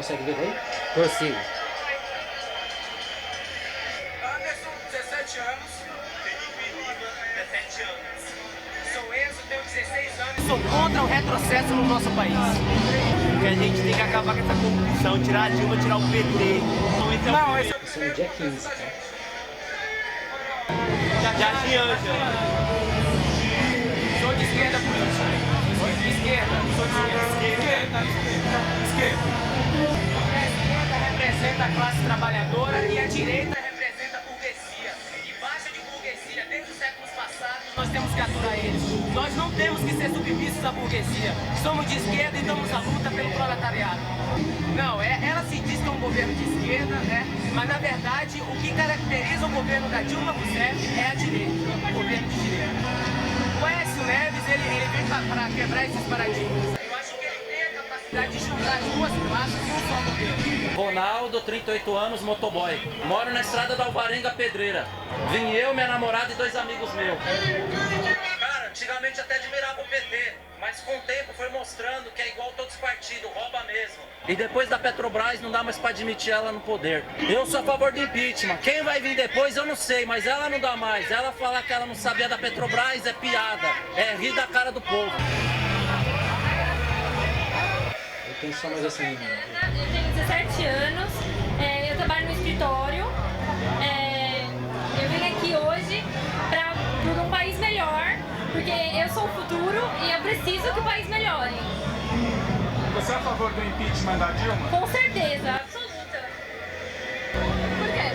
consegue ver daí? Consigo. Anderson, 17 anos. Felipe Lima, 17 anos. Sou Enzo, tenho 16 anos. Sou contra o retrocesso no nosso país. Porque a gente tem que acabar com essa corrupção, tirar a Dilma, tirar o PT. Não, esse é o Isso é no dia 15, tá? Jardim Ângela. Sou de esquerda política. Sou de esquerda. Sou de esquerda. Esquerda. A esquerda representa a classe trabalhadora e a direita representa a burguesia. E baixa de burguesia, desde os séculos passados, nós temos que aturar eles. Nós não temos que ser submissos à burguesia. Somos de esquerda e damos a luta pelo proletariado. Não, ela se diz que é um governo de esquerda, né? Mas na verdade, o que caracteriza o governo da Dilma Rousseff é a direita, o governo de direita. O Aécio Neves, ele vem para quebrar esses paradigmas. Eu acho que ele tem a capacidade de juntar as duas classes em um só governo. Ronaldo, 38 anos, motoboy. Moro na estrada da Alvarenga Pedreira. Vim eu, minha namorada e 2 amigos meus. Cara, antigamente até admirava o PT, mas com o tempo foi mostrando que é igual todos os partidos, rouba mesmo. E depois da Petrobras não dá mais pra admitir ela no poder. Eu sou a favor do impeachment. Quem vai vir depois eu não sei, mas ela não dá mais. Ela falar que ela não sabia da Petrobras é piada, é rir da cara do povo. Eu tenho só mais essa menina. Eu tenho 17 anos, eu trabalho no escritório. Eu vim aqui hoje por um país melhor, porque eu sou o futuro e eu preciso que o país melhore. Você é a favor do impeachment da Dilma? Com certeza, absoluta. Por quê?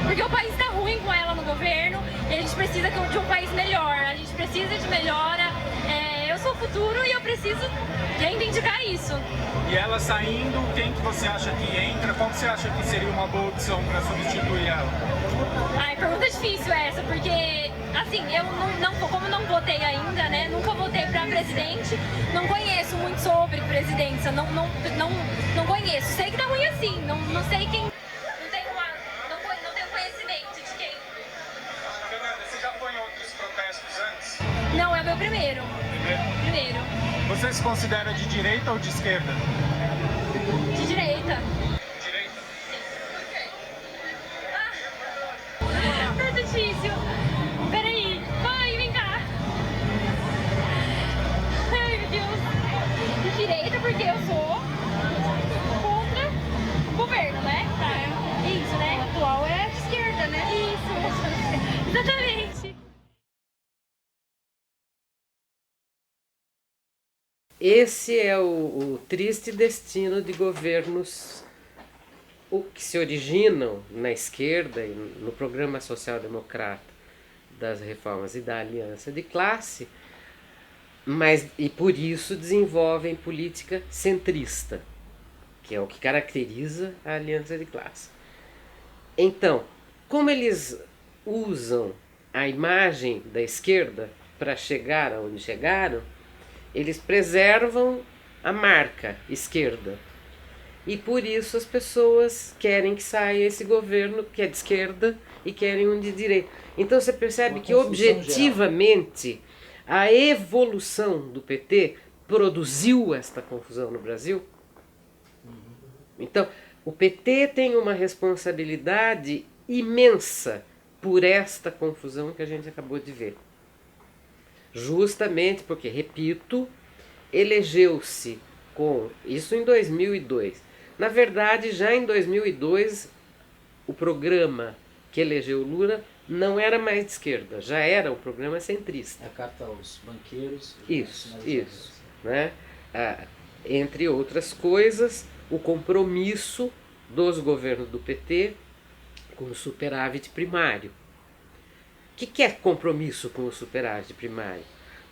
Porque o país está ruim com ela no governo e a gente precisa de um país melhor, a gente precisa de melhora. Eu sou o futuro e eu preciso reivindicar isso. E ela saindo, quem que você acha que entra? Qual que você acha que seria uma boa opção para substituir ela? Ai, pergunta difícil essa, porque assim, eu como não votei ainda, né? Nunca votei para presidente, não conheço muito sobre presidência, não conheço. Sei que tá ruim assim, não sei quem. Não tenho conhecimento de quem. Fernanda, você já foi em outros protestos antes? Não, é o meu primeiro. Primeiro. Você se considera de direita ou de esquerda? De direita. Direita. Por quê? É difícil. Peraí. Vai, vem cá. Ai, meu Deus. De direita porque eu sou contra o governo, né? Isso, né? O atual é de esquerda, né? Isso. Exatamente. Esse é o triste destino de governos que se originam na esquerda e no programa social-democrata das reformas e da aliança de classe, e por isso desenvolvem política centrista, que é o que caracteriza a aliança de classe. Então, como eles usam a imagem da esquerda para chegar aonde chegaram, eles preservam a marca esquerda. E por isso as pessoas querem que saia esse governo que é de esquerda e querem um de direita. Então você percebe que objetivamente a evolução do PT produziu esta confusão no Brasil. Então o PT tem uma responsabilidade imensa por esta confusão que a gente acabou de ver. Justamente porque, repito, elegeu-se com isso em 2002. Na verdade, já em 2002, o programa que elegeu Lula não era mais de esquerda, já era o programa centrista. É a carta aos banqueiros. Isso, né? Entre outras coisas, o compromisso dos governos do PT com o superávit primário. O que é compromisso com o superávit primário?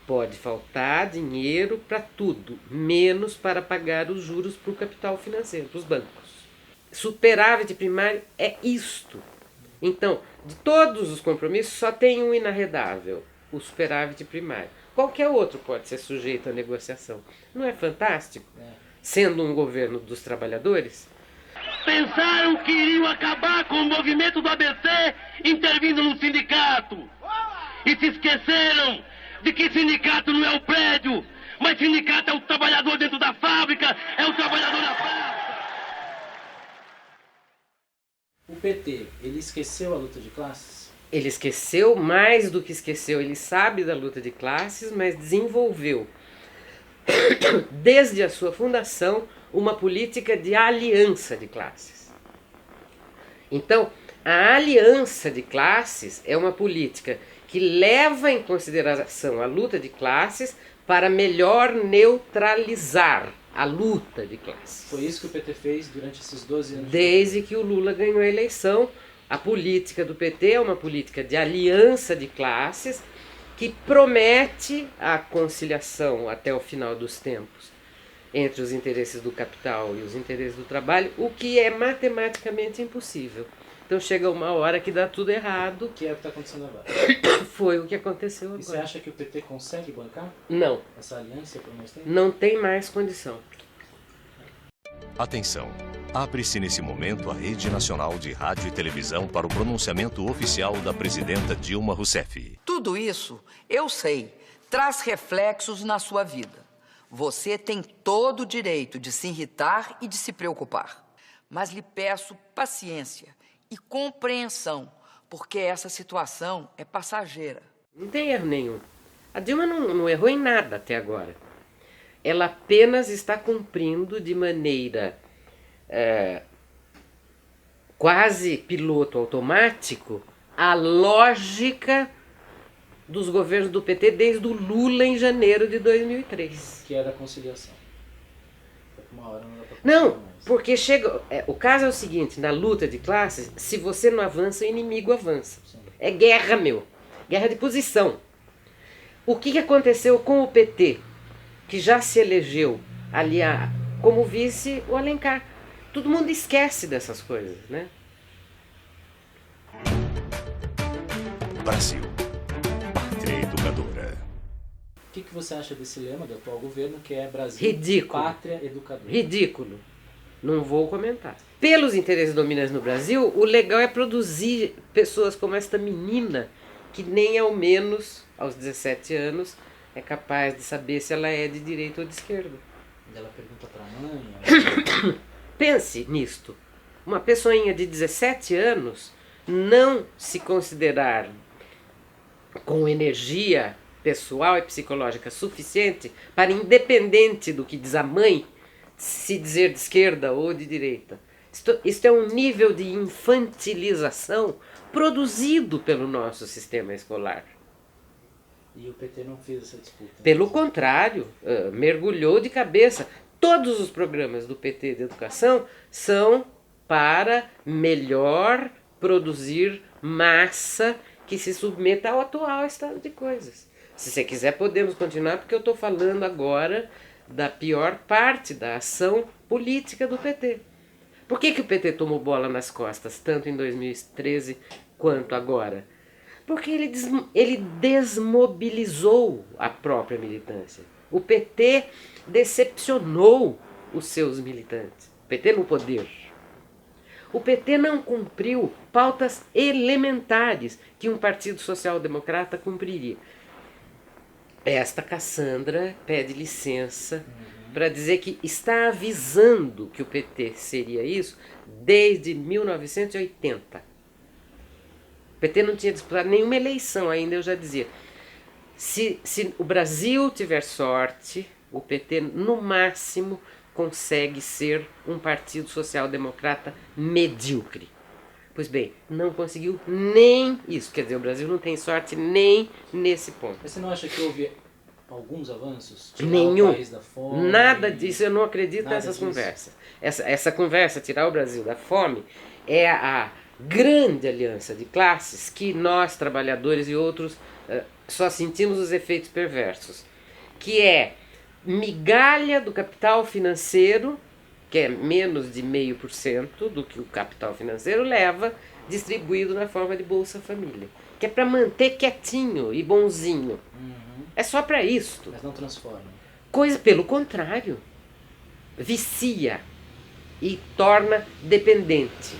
Pode faltar dinheiro para tudo, menos para pagar os juros para o capital financeiro, para os bancos. Superávit primário é isto. Então, de todos os compromissos, só tem um inarredável, o superávit primário. Qualquer outro pode ser sujeito à negociação. Não é fantástico? Sendo um governo dos trabalhadores? Pensaram que iriam acabar com o movimento do ABC intervindo no sindicato. E se esqueceram de que sindicato não é o prédio, mas sindicato é o trabalhador dentro da fábrica, é o trabalhador na praça. PT, ele esqueceu a luta de classes? Ele esqueceu, mais do que esqueceu, ele sabe da luta de classes, mas desenvolveu, desde a sua fundação, uma política de aliança de classes. Então, a aliança de classes é uma política que leva em consideração a luta de classes para melhor neutralizar a luta de classes. Foi isso que o PT fez durante esses 12 anos? Desde que o Lula ganhou a eleição, a política do PT é uma política de aliança de classes que promete a conciliação até o final dos tempos entre os interesses do capital e os interesses do trabalho, o que é matematicamente impossível. Então chega uma hora que dá tudo errado. Que é o que está acontecendo agora. Foi o que aconteceu agora. E você acha que o PT consegue bancar Não, essa aliança por mais tempo? não tem mais condição. Atenção! Abre-se nesse momento a Rede Nacional de Rádio e Televisão para o pronunciamento oficial da presidenta Dilma Rousseff. Tudo isso, eu sei, traz reflexos na sua vida. Você tem todo o direito de se irritar e de se preocupar. Mas lhe peço paciência e compreensão, porque essa situação é passageira. Não tem erro nenhum. A Dilma não errou em nada até agora. Ela apenas está cumprindo de maneira quase piloto automático a lógica dos governos do PT desde o Lula em janeiro de 2003. Que era a conciliação. Uma hora não dá pra Não, conciliar mais. porque chega. O caso é o seguinte: na luta de classes, se você não avança, o inimigo avança. Sim. É guerra, meu. Guerra de posição. O que aconteceu com o PT, que já se elegeu ali como vice o Alencar? Todo mundo esquece dessas coisas, né? Brasil. Pátria Educadora. O que você acha desse lema do atual governo, que é Brasil, Ridículo. Pátria Educadora? Ridículo. Não vou comentar. Pelos interesses dominantes no Brasil, o legal é produzir pessoas como esta menina, que nem ao menos, aos 17 anos, é capaz de saber se ela é de direita ou de esquerda. Ela pergunta pra mãe. Pense nisto. Uma pessoinha de 17 anos não se considerar com energia pessoal e psicológica suficiente para, independente do que diz a mãe, se dizer de esquerda ou de direita. Isto é um nível de infantilização produzido pelo nosso sistema escolar. E o PT não fez essa disputa. Pelo contrário, mergulhou de cabeça. Todos os programas do PT de educação são para melhor produzir massa que se submeta ao atual estado de coisas. Se você quiser, podemos continuar, porque eu estou falando agora da pior parte da ação política do PT. Por que o PT tomou bola nas costas, tanto em 2013 quanto agora? Porque ele desmobilizou a própria militância. O PT decepcionou os seus militantes. O PT no poder. O PT não cumpriu pautas elementares que um partido social-democrata cumpriria. Esta Cassandra pede licença para dizer que está avisando que o PT seria isso desde 1980. O PT não tinha disputado nenhuma eleição ainda, eu já dizia. Se o Brasil tiver sorte, o PT, no máximo, consegue ser um partido social-democrata medíocre. Pois bem, não conseguiu nem isso. Quer dizer, o Brasil não tem sorte nem nesse ponto. Mas você não acha que houve alguns avanços? Tirar Nenhum. o país da fome? Nada disso, eu não acredito Nada nessas disso. conversas. Essa conversa, tirar o Brasil da fome, é a grande aliança de classes que nós, trabalhadores e outros, só sentimos os efeitos perversos. Que é migalha do capital financeiro, que é menos de 0,5% do que o capital financeiro leva, distribuído na forma de Bolsa Família. Que é para manter quietinho e bonzinho. É só para isso. Mas não transforma. Coisa pelo contrário. Vicia e torna dependente.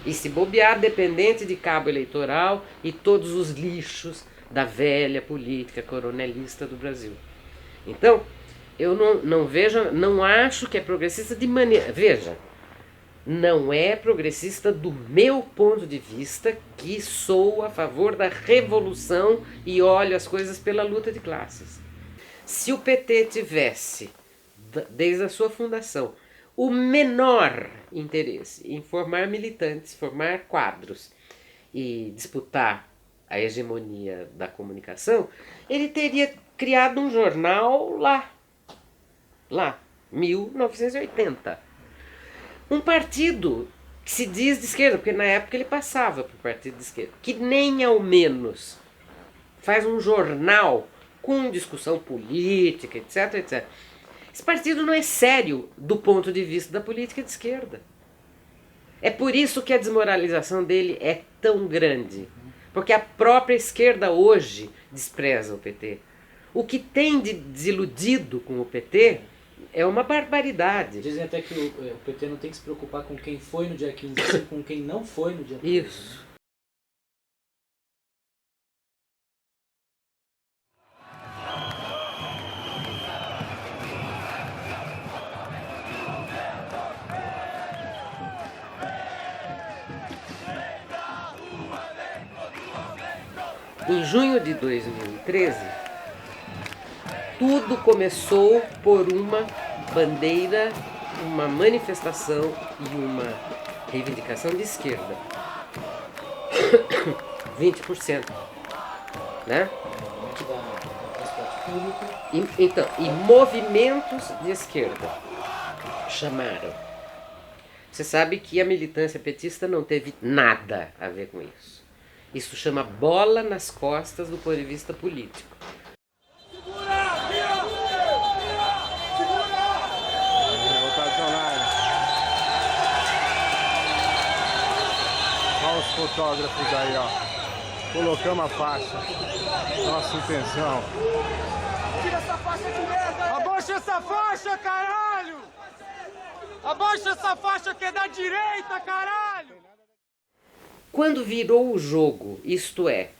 E se bobear, dependente de cabo eleitoral e todos os lixos da velha política coronelista do Brasil. Então, eu não vejo, não acho que é progressista de maneira... Veja, não é progressista do meu ponto de vista, que sou a favor da revolução e olho as coisas pela luta de classes. Se o PT tivesse, desde a sua fundação, o menor interesse em formar militantes, formar quadros e disputar a hegemonia da comunicação, ele teria criado um jornal lá, 1980. Um partido que se diz de esquerda, porque na época ele passava para o partido de esquerda, que nem ao menos faz um jornal com discussão política, etc, etc. Esse partido não é sério do ponto de vista da política de esquerda. É por isso que a desmoralização dele é tão grande. Porque a própria esquerda hoje despreza o PT. O que tem de desiludido com o PT é uma barbaridade. Dizem até que o PT não tem que se preocupar com quem foi no dia 15, mas com quem não foi no dia 15. Isso. Em junho de 2013, tudo começou por uma bandeira, uma manifestação e uma reivindicação de esquerda. 20%. Né? E movimentos de esquerda chamaram. Você sabe que a militância petista não teve nada a ver com isso. Isso chama bola nas costas do ponto de vista político. Olha os fotógrafos aí, ó. Colocamos a faixa. Nossa intenção. Tira essa faixa de merda! Abaixa essa faixa, caralho! Abaixa essa faixa que é da direita, caralho! Quando virou o jogo, isto é,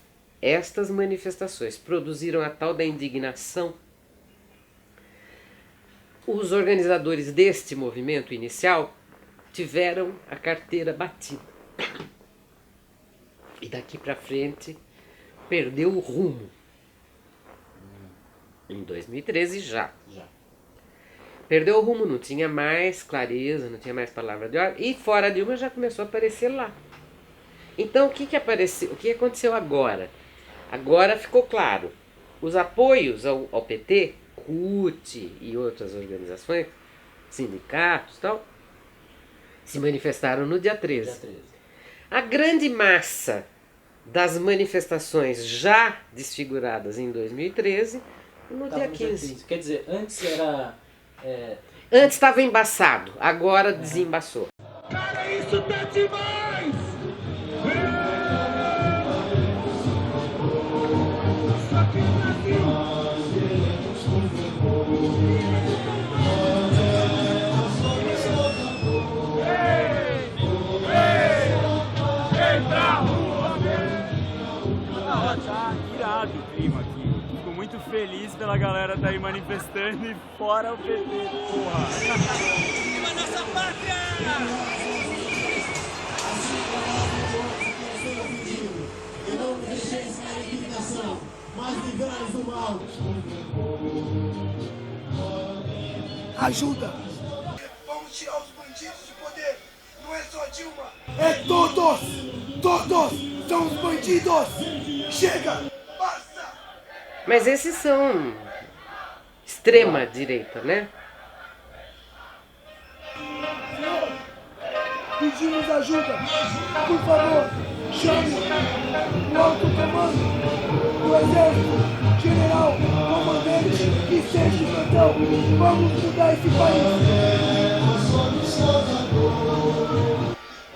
estas manifestações produziram a tal da indignação, os organizadores deste movimento inicial tiveram a carteira batida. E daqui para frente perdeu o rumo. Em 2013 já. Perdeu o rumo, não tinha mais clareza, não tinha mais palavra de ordem, e fora Dilma já começou a aparecer lá. Então, o que aconteceu agora? Agora ficou claro. Os apoios ao PT, CUT e outras organizações, sindicatos e tal, se manifestaram no dia 13. A grande massa das manifestações já desfiguradas em 2013, no dia 15. Quer dizer, antes era... Antes estava embaçado, agora desembaçou. Cara, isso tá demais! Tá irado o clima aqui. Fico muito feliz pela galera tá aí manifestando e fora o PT, porra. Viva nossa pátria! Eu não deixei a indignação, mas livrai do mal. Ajuda! Vamos tirar os bandidos do poder. Não é só Dilma. É todos! Todos são os bandidos! Chega! Basta! Mas esses são extrema direita, né? Senhor, pedimos ajuda. Por favor, chame o alto comando do exército, general, comandante e seja plantão. Vamos mudar esse país.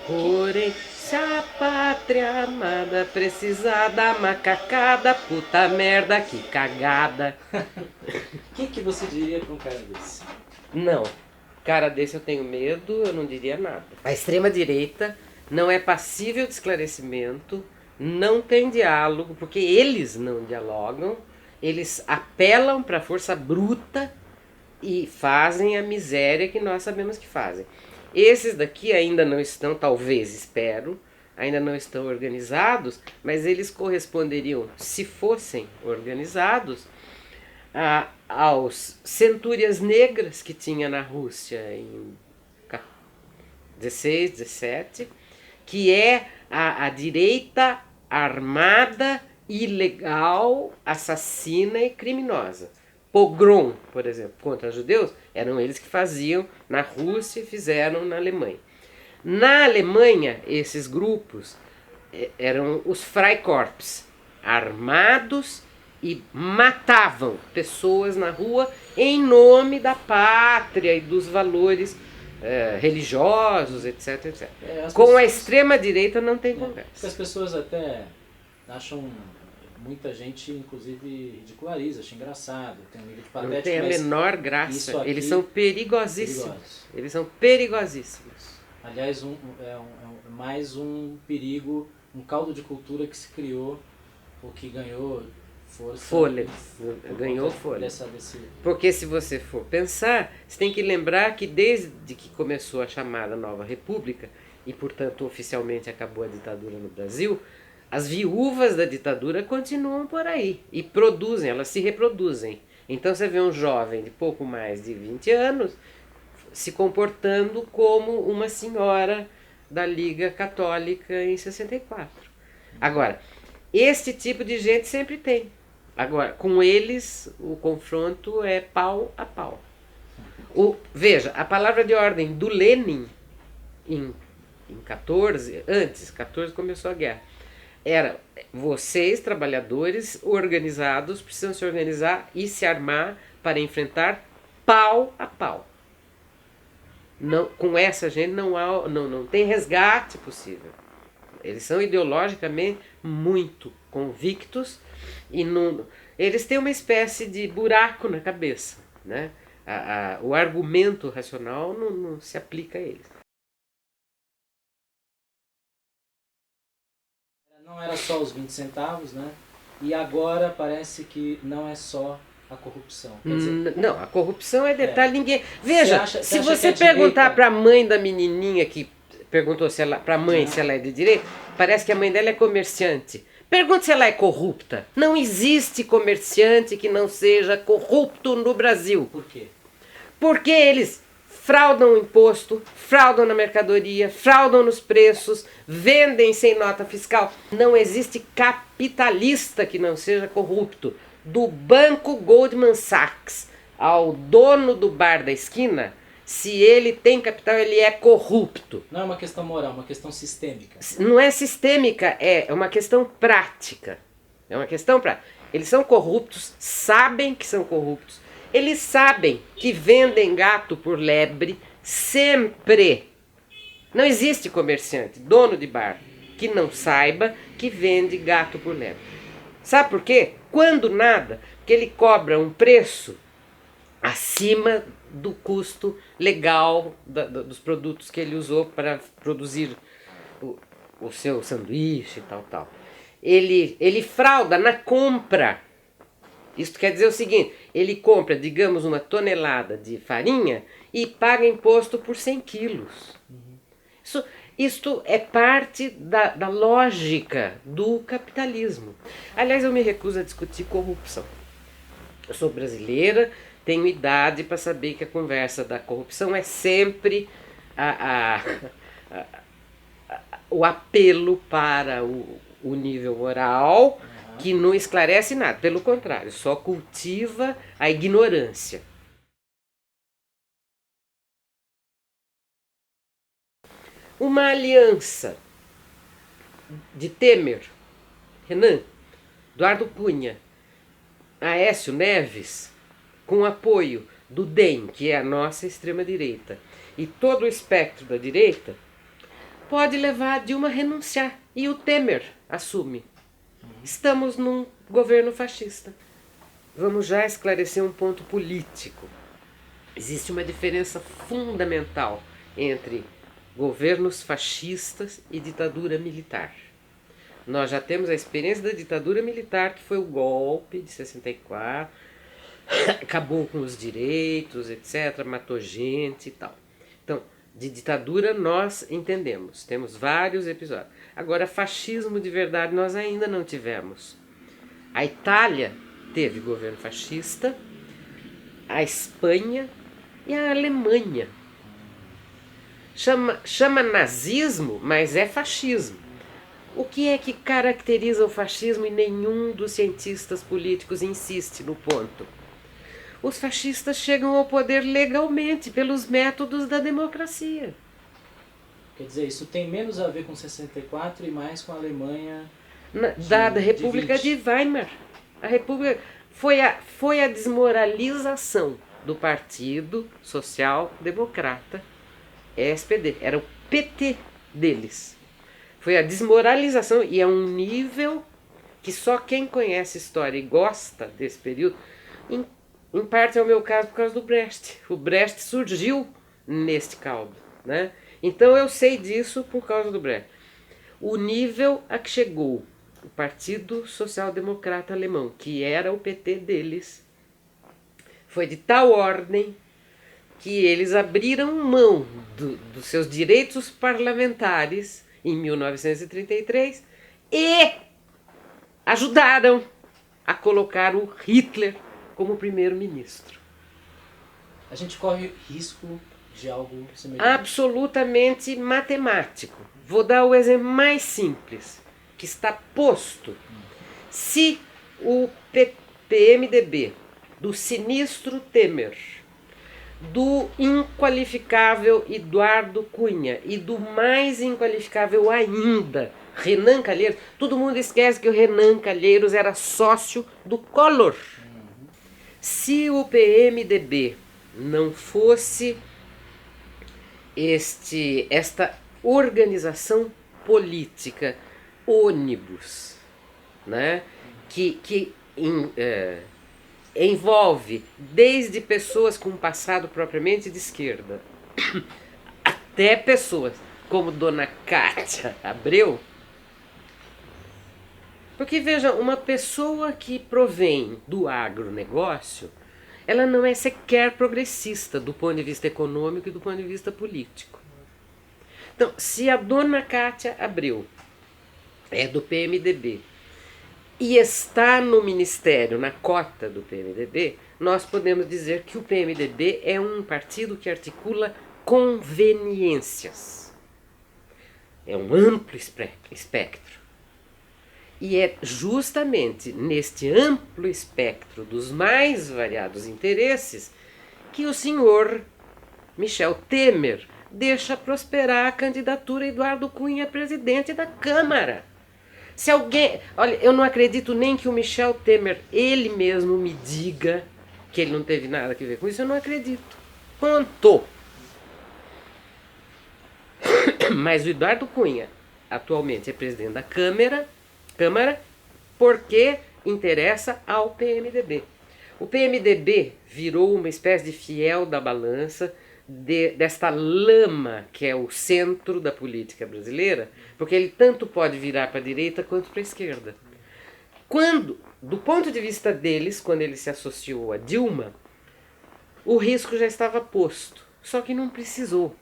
Porém, se a pátria amada precisar da macacada, puta merda, que cagada. O que você diria para um cara desse? Não, cara desse eu tenho medo, eu não diria nada. A extrema-direita não é passível de esclarecimento, não tem diálogo, porque eles não dialogam, eles apelam para a força bruta e fazem a miséria que nós sabemos que fazem. Esses daqui ainda não estão, talvez, espero, ainda não estão organizados, mas eles corresponderiam, se fossem organizados, aos centúrias negras que tinha na Rússia em 16, 17, que é a direita armada, ilegal, assassina e criminosa. Pogrom, por exemplo, contra judeus, eram eles que faziam na Rússia e fizeram na Alemanha. Na Alemanha, esses grupos eram os Freikorps, armados e matavam pessoas na rua em nome da pátria e dos valores religiosos, etc, etc. Com a extrema-direita não tem conversa. As pessoas até acham, muita gente inclusive ridiculariza, acha engraçado, tem um nível de patético. Não tem a menor graça, eles são perigosíssimos. Eles são perigosíssimos. Aliás, mais um perigo, um caldo de cultura que se criou, ou que ganhou força. Fôlego. Ganhou fôlego. Porque se você for pensar, você tem que lembrar que desde que começou a chamada Nova República, e portanto oficialmente acabou a ditadura no Brasil, as viúvas da ditadura continuam por aí e produzem, elas se reproduzem. Então você vê um jovem de pouco mais de 20 anos se comportando como uma senhora da Liga Católica em 64. Agora, este tipo de gente sempre tem. Agora, com eles, o confronto é pau a pau. Veja, a palavra de ordem do Lenin, em 14, antes, 14 começou a guerra, era: vocês, trabalhadores organizados, precisam se organizar e se armar para enfrentar pau a pau. Não, com essa gente não tem resgate possível. Eles são ideologicamente muito convictos e eles têm uma espécie de buraco na cabeça, né? O argumento racional não se aplica a eles. Não era só os 20 centavos, né? E agora parece que não é só a corrupção. Quer dizer, não, a corrupção é detalhe. Ninguém. Veja, se você perguntar para a mãe da menininha que perguntou se ela, para a mãe se ela é de direita, parece que a mãe dela é comerciante. Pergunte se ela é corrupta. Não existe comerciante que não seja corrupto no Brasil. Por quê? Porque eles fraudam o imposto, fraudam na mercadoria, fraudam nos preços, vendem sem nota fiscal. Não existe capitalista que não seja corrupto. Do banco Goldman Sachs ao dono do bar da esquina, se ele tem capital, ele é corrupto. Não é uma questão moral, é uma questão sistêmica. Não é sistêmica, é uma questão prática. É uma questão prática. Eles são corruptos, sabem que são corruptos. Eles sabem que vendem gato por lebre sempre. Não existe comerciante, dono de bar, que não saiba que vende gato por lebre. Sabe por quê? Quando nada, porque ele cobra um preço acima do custo legal dos produtos que ele usou para produzir o seu sanduíche e tal. Ele frauda na compra. Isso quer dizer o seguinte: ele compra, digamos, uma tonelada de farinha e paga imposto por 100 quilos. Isto é parte da lógica do capitalismo. Aliás, eu me recuso a discutir corrupção. Eu sou brasileira, tenho idade para saber que a conversa da corrupção é sempre o apelo para o nível moral, que não esclarece nada. Pelo contrário, só cultiva a ignorância. Uma aliança de Temer, Renan, Eduardo Cunha, Aécio Neves, com apoio do DEM, que é a nossa extrema-direita, e todo o espectro da direita, pode levar a Dilma a renunciar. E o Temer assume. Estamos num governo fascista. Vamos já esclarecer um ponto político. Existe uma diferença fundamental entre governos fascistas e ditadura militar. Nós já temos a experiência da ditadura militar, que foi o golpe de 64, acabou com os direitos, etc., matou gente e tal. Então, De ditadura nós entendemos, temos vários episódios. Agora, fascismo de verdade nós ainda não tivemos. A Itália teve governo fascista, a Espanha e a Alemanha. Chama nazismo, mas é fascismo. O que é que caracteriza o fascismo e nenhum dos cientistas políticos insiste no ponto? Os fascistas chegam ao poder legalmente, pelos métodos da democracia. Quer dizer, isso tem menos a ver com 64 e mais com a Alemanha Da República de Weimar. A República foi a desmoralização do Partido Social Democrata, SPD. Era o PT deles. Foi a desmoralização, e é um nível que só quem conhece história e gosta desse período, em parte é o meu caso por causa do Brecht. O Brecht surgiu neste caldo, né? Então eu sei disso por causa do Brecht. O nível a que chegou o Partido Social Democrata Alemão, que era o PT deles, foi de tal ordem que eles abriram mão dos seus direitos parlamentares em 1933 e ajudaram a colocar o Hitler como primeiro-ministro. A gente corre risco de algo semelhante? Absolutamente matemático. Vou dar o exemplo mais simples, que está posto. Se o PMDB, do sinistro Temer, do inqualificável Eduardo Cunha e do mais inqualificável ainda, Renan Calheiros, todo mundo esquece que o Renan Calheiros era sócio do Collor. Se o PMDB não fosse esta organização política ônibus, né, que envolve desde pessoas com passado propriamente de esquerda até pessoas como Dona Cátia Abreu. Porque, veja, uma pessoa que provém do agronegócio, ela não é sequer progressista do ponto de vista econômico e do ponto de vista político. Então, se a Dona Cátia Abreu é do PMDB e está no ministério, na cota do PMDB, nós podemos dizer que o PMDB é um partido que articula conveniências. É um amplo espectro. E é justamente neste amplo espectro dos mais variados interesses que o senhor Michel Temer deixa prosperar a candidatura Eduardo Cunha a presidente da Câmara. Se alguém... Olha, eu não acredito nem que o Michel Temer, ele mesmo me diga que ele não teve nada a ver com isso, eu não acredito. Ponto. Mas o Eduardo Cunha atualmente é presidente da Câmara porque interessa ao PMDB. O PMDB virou uma espécie de fiel da balança desta lama que é o centro da política brasileira, porque ele tanto pode virar para a direita quanto para a esquerda. Do ponto de vista deles, quando ele se associou a Dilma, o risco já estava posto, só que não precisou.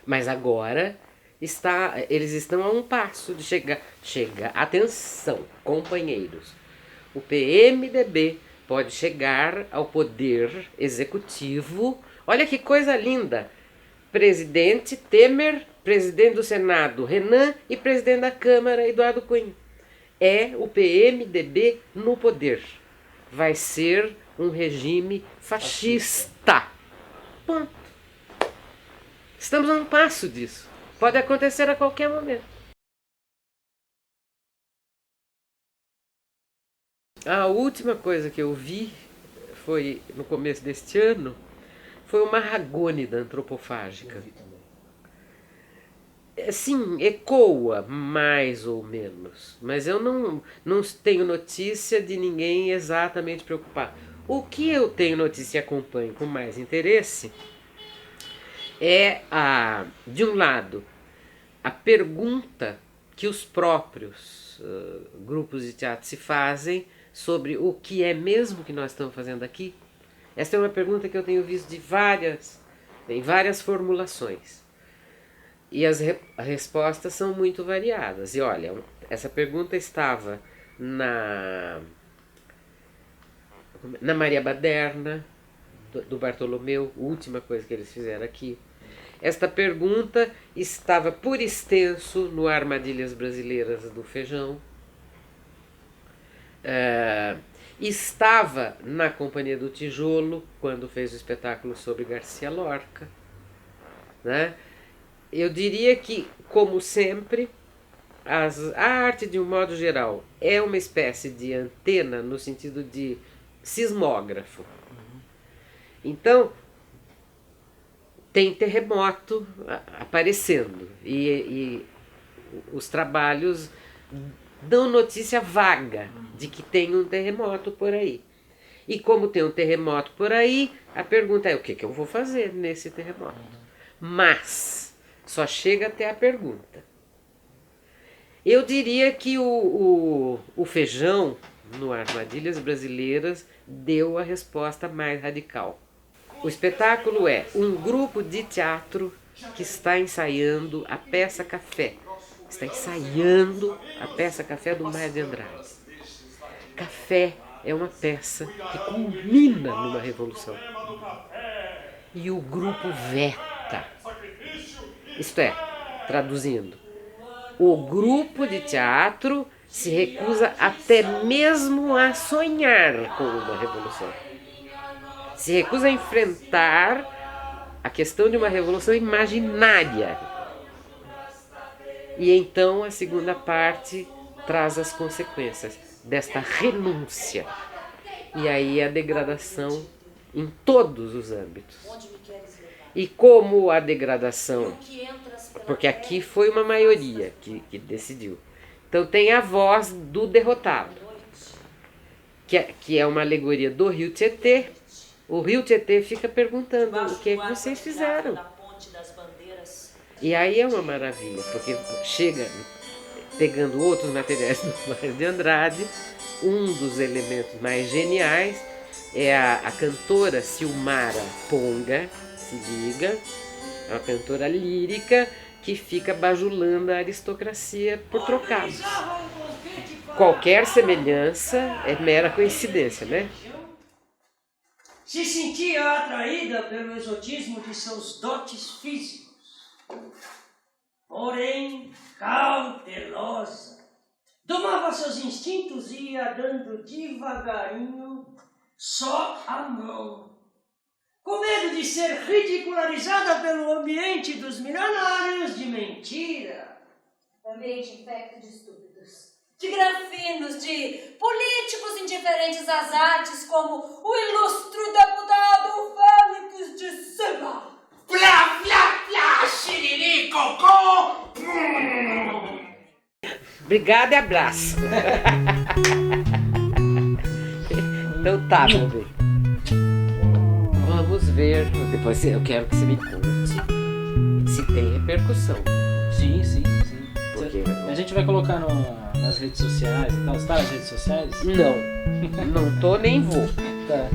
Mas agora eles estão a um passo de chegar. Atenção, companheiros. O PMDB pode chegar ao poder executivo. Olha que coisa linda. Presidente Temer, presidente do Senado Renan e presidente da Câmara Eduardo Cunha. É o PMDB no poder. Vai ser um regime fascista. Ponto. Estamos a um passo disso. Pode acontecer a qualquer momento. A última coisa que eu vi foi no começo deste ano, foi uma ragônida antropofágica. Sim, ecoa mais ou menos, mas eu não tenho notícia de ninguém exatamente preocupado. O que eu tenho notícia e acompanho com mais interesse é, de um lado, a pergunta que os próprios grupos de teatro se fazem sobre o que é mesmo que nós estamos fazendo aqui. Essa é uma pergunta que eu tenho visto de várias Tem várias formulações. E as respostas são muito variadas. E olha, essa pergunta estava na Maria Baderna, do Bartolomeu, última coisa que eles fizeram aqui. Esta pergunta estava por extenso no Armadilhas Brasileiras do Feijão. Estava na Companhia do Tijolo, quando fez o espetáculo sobre Garcia Lorca, né? Eu diria que, como sempre, a arte, de um modo geral, é uma espécie de antena no sentido de sismógrafo. Então, tem terremoto aparecendo e os trabalhos dão notícia vaga de que tem um terremoto por aí. E como tem um terremoto por aí, a pergunta é: o que eu vou fazer nesse terremoto? Mas só chega até a pergunta. Eu diria que o Feijão, no Armadilhas Brasileiras, deu a resposta mais radical. O espetáculo é um grupo de teatro que está ensaiando a peça Café. Está ensaiando a peça Café do Mário de Andrade. Café é uma peça que culmina numa revolução. E o grupo veta. Isto é, traduzindo, o grupo de teatro se recusa até mesmo a sonhar com uma revolução. Se recusa a enfrentar a questão de uma revolução imaginária. E então a segunda parte traz as consequências desta renúncia. E aí a degradação em todos os âmbitos. E como a degradação, porque aqui foi uma maioria que decidiu. Então tem a voz do derrotado, que é uma alegoria do Rio Tietê. O Rio Tietê fica perguntando: o que é que vocês fizeram? E aí é uma maravilha, porque chega, pegando outros materiais do Mário de Andrade, um dos elementos mais geniais é a cantora Silmara Ponga, se liga, é uma cantora lírica que fica bajulando a aristocracia por trocados. Qualquer semelhança é mera coincidência, né? Se sentia atraída pelo exotismo de seus dotes físicos, porém cautelosa. Domava seus instintos e ia dando devagarinho só a mão. Com medo de ser ridicularizada pelo ambiente dos milionários de mentira. Ambiente infecto de estúpidos, de granfinos, de políticos indiferentes às artes, como o ilustre deputado Félix de Seba. Plá, plá, plá, xiriri, cocô. Obrigada e abraço. Então tá, meu bem. Vamos ver. Depois eu quero que você me conte se tem repercussão. Sim, sim, sim. Porque a gente vai colocar nas redes sociais e tal. Você tá nas redes sociais? Não tô nem vou. Tá.